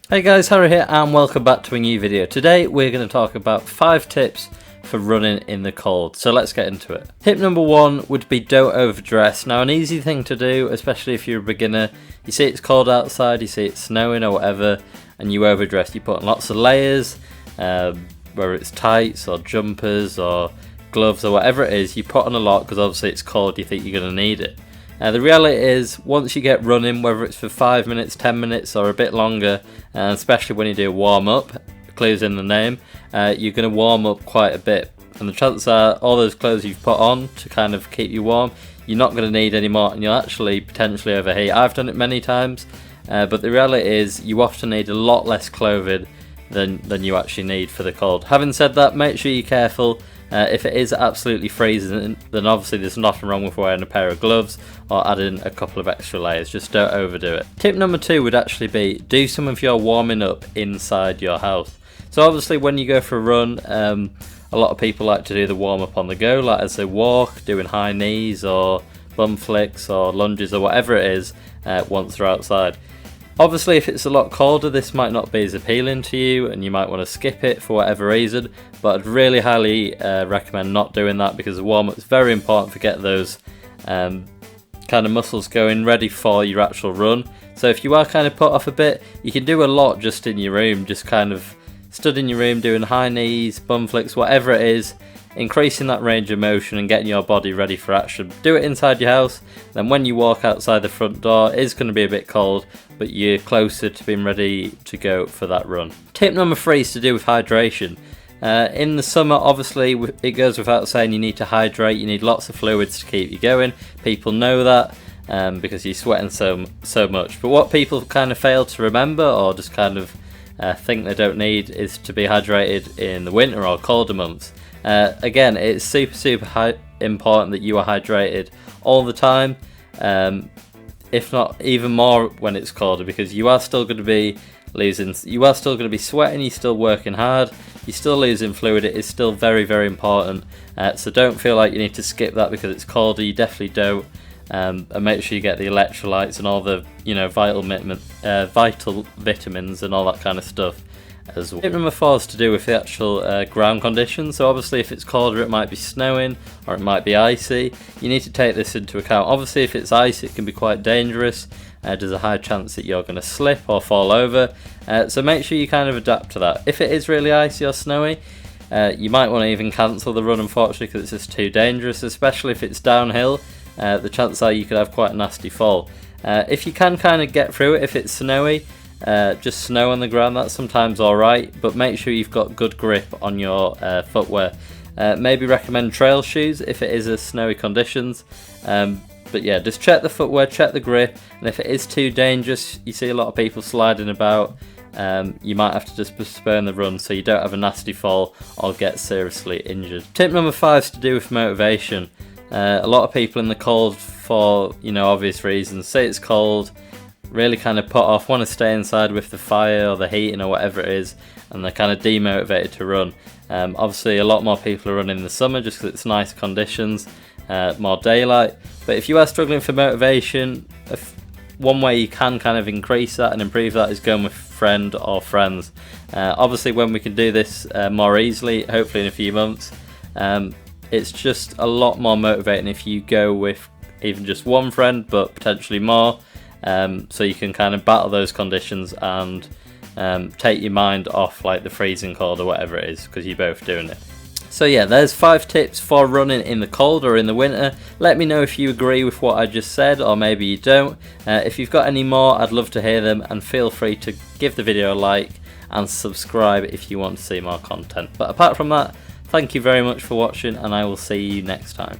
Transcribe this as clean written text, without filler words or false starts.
Hey guys, Harry here and welcome back to a new video. Today we're going to talk about 5 tips for running in the cold, so let's get into it. Tip number 1 would be don't overdress. Now an easy thing to do, especially if you're a beginner, you see it's cold outside, you see it's snowing or whatever, and you overdress. You put on lots of layers, whether it's tights or jumpers or gloves or whatever it is, you put on a lot because obviously it's cold, you think you're going to need it. The reality is, once you get running, whether it's for 5 minutes, 10 minutes or a bit longer, especially when you do a warm up, clues in the name, you're going to warm up quite a bit. And the chances are all those clothes you've put on to kind of keep you warm, you're not going to need anymore and you'll actually potentially overheat. I've done it many times, but the reality is you often need a lot less clothing than you actually need for the cold. Having said that, make sure you're careful. If it is absolutely freezing, then obviously there's nothing wrong with wearing a pair of gloves or adding a couple of extra layers. Just don't overdo it. Tip number 2 would actually be do some of your warming up inside your house. So obviously when you go for a run, a lot of people like to do the warm up on the go, like as they walk, doing high knees or bum flicks or lunges or whatever it is once they're outside. Obviously if it's a lot colder, this might not be as appealing to you and you might want to skip it for whatever reason, but I'd really highly recommend not doing that because the warm-up is very important to get those kind of muscles going ready for your actual run. So if you are kind of put off a bit, you can do a lot just in your room, just kind of stood in your room doing high knees, bum flicks, whatever it is, increasing that range of motion and getting your body ready for action. Do it inside your house, then when you walk outside the front door, it's going to be a bit cold, but you're closer to being ready to go for that run. Tip number 3 is to do with hydration. In the summer, obviously, it goes without saying you need to hydrate, you need lots of fluids to keep you going. People know that because you're sweating so much. But what people kind of fail to remember or just kind of think they don't need is to be hydrated in the winter or colder months. Again, it's super important that you are hydrated all the time, if not even more when it's colder, because you are still going to be sweating, you're still working hard, you're still losing fluid. It is still very important, so don't feel like you need to skip that because it's colder. You definitely don't. And make sure you get the electrolytes and all the vital vitamins and all that kind of stuff as well. Tip number 4 is to do with the actual ground conditions. So obviously if it's colder, it might be snowing or it might be icy. You need to take this into account. Obviously if it's ice, it can be quite dangerous. There's a high chance that you're going to slip or fall over, so make sure you kind of adapt to that. If it is really icy or snowy, you might want to even cancel the run, unfortunately, because it's just too dangerous, especially if it's downhill. The chances are you could have quite a nasty fall. If you can kind of get through it, if it's snowy, just snow on the ground, that's sometimes alright, but make sure you've got good grip on your footwear. Maybe recommend trail shoes if it is a snowy conditions. But yeah, just check the footwear, check the grip, and if it is too dangerous, you see a lot of people sliding about, you might have to just postpone the run so you don't have a nasty fall or get seriously injured. Tip number 5 is to do with motivation. A lot of people in the cold, for obvious reasons, say it's cold, really kind of put off, want to stay inside with the fire or the heating or whatever it is, and they're kind of demotivated to run. Obviously a lot more people are running in the summer just because it's nice conditions, more daylight. But if you are struggling for motivation, one way you can kind of increase that and improve that is going with a friend or friends. Obviously when we can do this more easily, hopefully in a few months, it's just a lot more motivating if you go with even just one friend but potentially more, so you can kind of battle those conditions and take your mind off like the freezing cold or whatever it is, because you're both doing it. So yeah, there's 5 tips for running in the cold or in the winter. Let me know if you agree with what I just said, or maybe you don't. If you've got any more, I'd love to hear them, and feel free to give the video a like and subscribe if you want to see more content. But apart from that, thank you very much for watching, and I will see you next time.